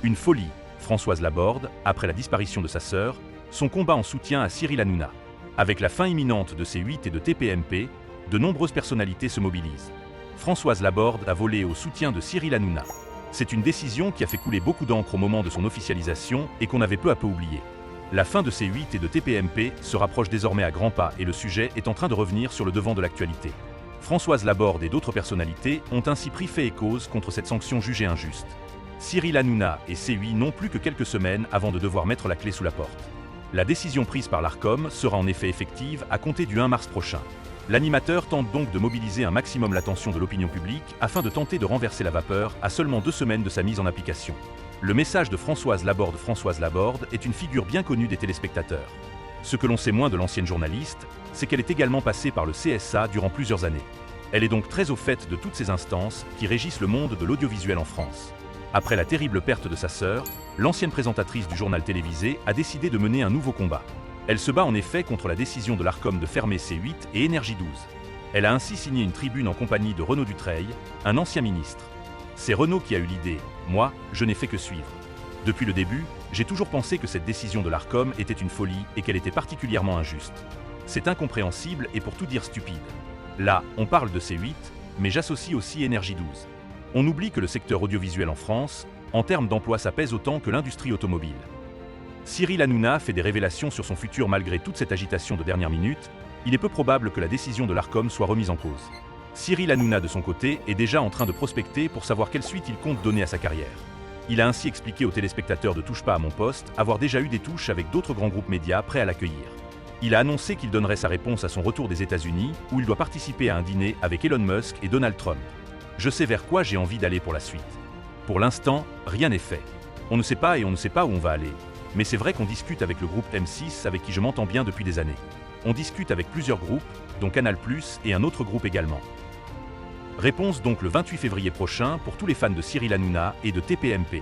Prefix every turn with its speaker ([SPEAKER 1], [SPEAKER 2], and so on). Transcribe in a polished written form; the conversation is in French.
[SPEAKER 1] Une folie, Françoise Laborde, après la disparition de sa sœur, son combat en soutien à Cyril Hanouna. Avec la fin imminente de C8 et de TPMP, de nombreuses personnalités se mobilisent. Françoise Laborde a volé au soutien de Cyril Hanouna. C'est une décision qui a fait couler beaucoup d'encre au moment de son officialisation et qu'on avait peu à peu oublié. La fin de C8 et de TPMP se rapproche désormais à grands pas et le sujet est en train de revenir sur le devant de l'actualité. Françoise Laborde et d'autres personnalités ont ainsi pris fait et cause contre cette sanction jugée injuste. Cyril Hanouna et C8 n'ont plus que quelques semaines avant de devoir mettre la clé sous la porte. La décision prise par l'Arcom sera en effet effective à compter du 1 mars prochain. L'animateur tente donc de mobiliser un maximum l'attention de l'opinion publique afin de tenter de renverser la vapeur à seulement 2 semaines de sa mise en application. Le message de Françoise Laborde est une figure bien connue des téléspectateurs. Ce que l'on sait moins de l'ancienne journaliste, c'est qu'elle est également passée par le CSA durant plusieurs années. Elle est donc très au fait de toutes ces instances qui régissent le monde de l'audiovisuel en France. Après la terrible perte de sa sœur, l'ancienne présentatrice du journal télévisé a décidé de mener un nouveau combat. Elle se bat en effet contre la décision de l'Arcom de fermer C8 et Énergie 12. Elle a ainsi signé une tribune en compagnie de Renaud Dutreil, un ancien ministre. C'est Renaud qui a eu l'idée, moi, je n'ai fait que suivre. Depuis le début, j'ai toujours pensé que cette décision de l'Arcom était une folie et qu'elle était particulièrement injuste. C'est incompréhensible et pour tout dire stupide. Là, on parle de C8, mais j'associe aussi Énergie 12. On oublie que le secteur audiovisuel en France, en termes d'emploi, ça pèse autant que l'industrie automobile. Cyril Hanouna fait des révélations sur son futur malgré toute cette agitation de dernière minute. Il est peu probable que la décision de l'Arcom soit remise en cause. Cyril Hanouna, de son côté, est déjà en train de prospecter pour savoir quelle suite il compte donner à sa carrière. Il a ainsi expliqué aux téléspectateurs de Touche pas à mon poste avoir déjà eu des touches avec d'autres grands groupes médias prêts à l'accueillir. Il a annoncé qu'il donnerait sa réponse à son retour des États-Unis, où il doit participer à un dîner avec Elon Musk et Donald Trump. Je sais vers quoi j'ai envie d'aller pour la suite. Pour l'instant, rien n'est fait. On ne sait pas et on ne sait pas où on va aller. Mais c'est vrai qu'on discute avec le groupe M6 avec qui je m'entends bien depuis des années. On discute avec plusieurs groupes, dont Canal+ et un autre groupe également. Réponse donc le 28 février prochain pour tous les fans de Cyril Hanouna et de TPMP.